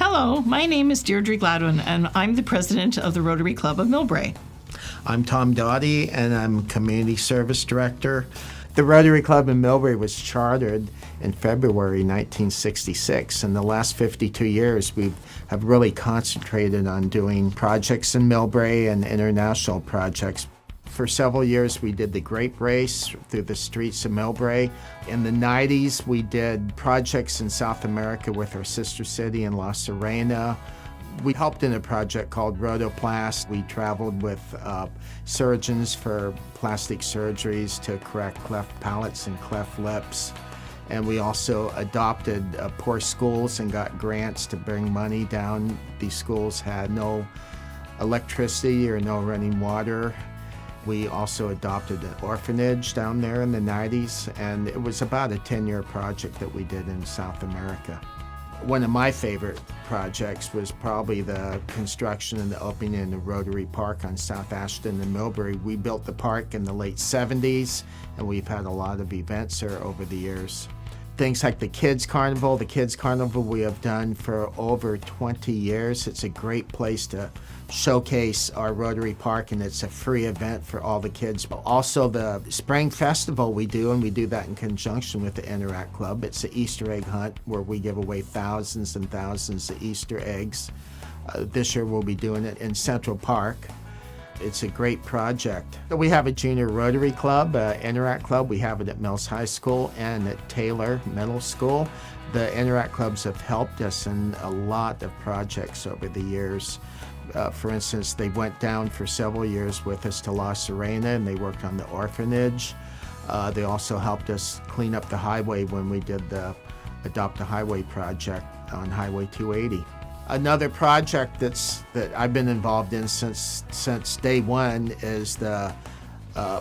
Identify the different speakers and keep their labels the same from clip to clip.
Speaker 1: Hello, my name is Deirdre Gladwin, and I'm the president of the Rotary Club of Millbrae.
Speaker 2: I'm Tom Doughty, and I'm Community Service Director. The Rotary Club in Millbrae was chartered in February 1966. In the last 52 years, we have really concentrated on doing projects in Millbrae and international projects. For several years, we did the Grape Race through the streets of Millbrae. In the 90s, we did projects in South America with our sister city in La Serena. We helped in a project called Rotoplast. We traveled with surgeons for plastic surgeries to correct cleft palates and cleft lips. And we also adopted poor schools and got grants to bring money down. These schools had no electricity or no running water. We also adopted an orphanage down there in the 90s, and it was about a 10-year project that we did in South America. One of my favorite projects was probably the construction and the opening in the Rotary Park on South Ashton and Millbrae. We built the park in the late 70s, and we've had a lot of events there over the years. Things like the Kids Carnival. The Kids Carnival we have done for over 20 years. It's a great place to showcase our Rotary Park, and it's a free event for all the kids. But also the Spring Festival we do, and we do that in conjunction with the Interact Club. It's an Easter egg hunt where we give away thousands and thousands of Easter eggs. This year we'll be doing it in Central Park. It's a great project. We have a junior Rotary Club, Interact Club. We have it at Mills High School and at Taylor Middle School. The Interact Clubs have helped us in a lot of projects over the years. For instance, they went down for several years with us to La Serena, and they worked on the orphanage. They also helped us clean up the highway when we did the Adopt a Highway project on Highway 280. Another project that I've been involved in since day one is the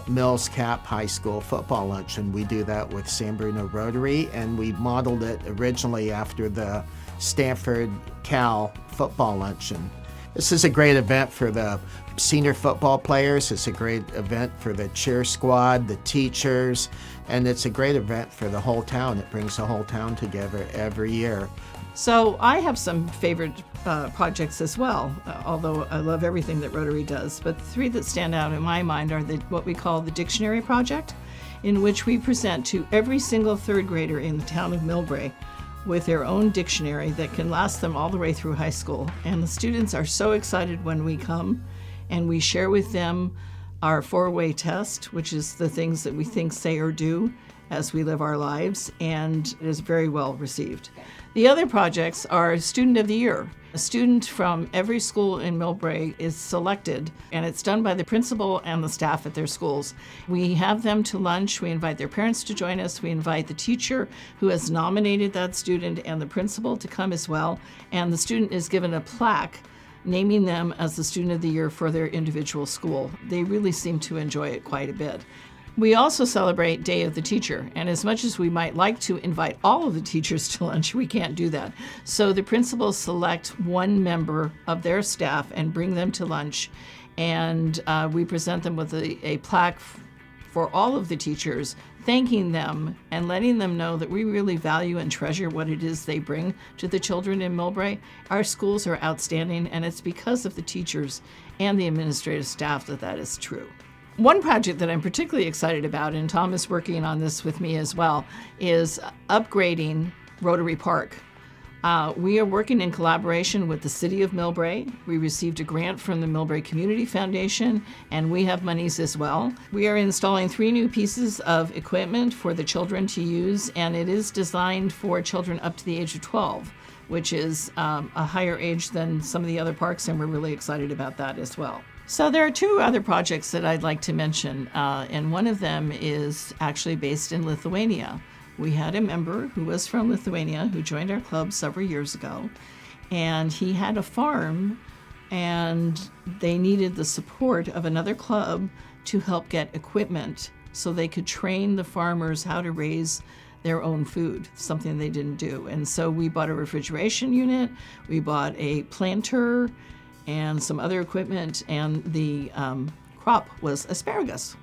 Speaker 2: Mills Cap High School football luncheon. We do that with San Bruno Rotary, and we modeled it originally after the Stanford Cal football luncheon. This is a great event for the senior football players. It's a great event for the cheer squad, the teachers, and it's a great event for the whole town. It brings the whole town together every year.
Speaker 1: So I have some favorite projects as well, although I love everything that Rotary does. But the three that stand out in my mind are what we call the Dictionary Project, in which we present to every single third grader in the town of Millbrae with their own dictionary that can last them all the way through high school. And the students are so excited when we come and we share with them our 4-way test, which is the things that we think, say, or do as we live our lives, and it is very well received. The other projects are Student of the Year. A student from every school in Millbrae is selected, and it's done by the principal and the staff at their schools. We have them to lunch, we invite their parents to join us, we invite the teacher who has nominated that student and the principal to come as well, and the student is given a plaque naming them as the Student of the Year for their individual school. They really seem to enjoy it quite a bit. We also celebrate Day of the Teacher, and as much as we might like to invite all of the teachers to lunch, we can't do that. So the principals select one member of their staff and bring them to lunch, and we present them with a plaque for all of the teachers, thanking them and letting them know that we really value and treasure what it is they bring to the children in Millbrae. Our schools are outstanding, and it's because of the teachers and the administrative staff that is true. One project that I'm particularly excited about, and Tom is working on this with me as well, is upgrading Rotary Park. We are working in collaboration with the City of Millbrae. We received a grant from the Millbrae Community Foundation, and we have monies as well. We are installing 3 new pieces of equipment for the children to use, and it is designed for children up to the age of 12, which is a higher age than some of the other parks, and we're really excited about that as well. So there are 2 other projects that I'd like to mention, and one of them is actually based in Lithuania. We had a member who was from Lithuania who joined our club several years ago, and he had a farm, and they needed the support of another club to help get equipment so they could train the farmers how to raise their own food, something they didn't do. And so we bought a refrigeration unit, we bought a planter, and some other equipment, and the crop was asparagus.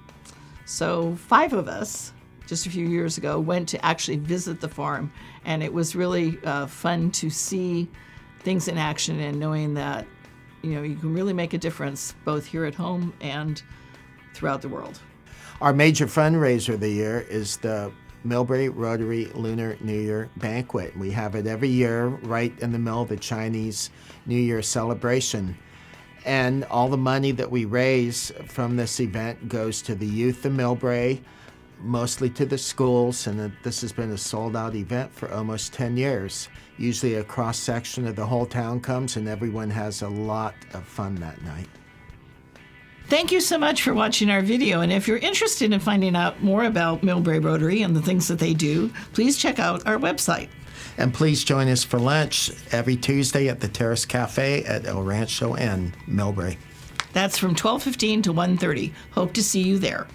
Speaker 1: So 5 of us, just a few years ago, went to actually visit the farm, and it was really fun to see things in action and knowing that, you can really make a difference both here at home and throughout the world.
Speaker 2: Our major fundraiser of the year is the Millbrae Rotary Lunar New Year Banquet. We have it every year right in the middle of the Chinese New Year celebration. And all the money that we raise from this event goes to the youth of Millbrae, mostly to the schools, and this has been a sold-out event for almost 10 years. Usually a cross-section of the whole town comes, and everyone has a lot of fun that night.
Speaker 1: Thank you so much for watching our video, and if you're interested in finding out more about Millbrae Rotary and the things that they do, please check out our website.
Speaker 2: And please join us for lunch every Tuesday at the Terrace Cafe at El Rancho Inn, Millbrae.
Speaker 1: That's from 12:15 to 1:30. Hope to see you there.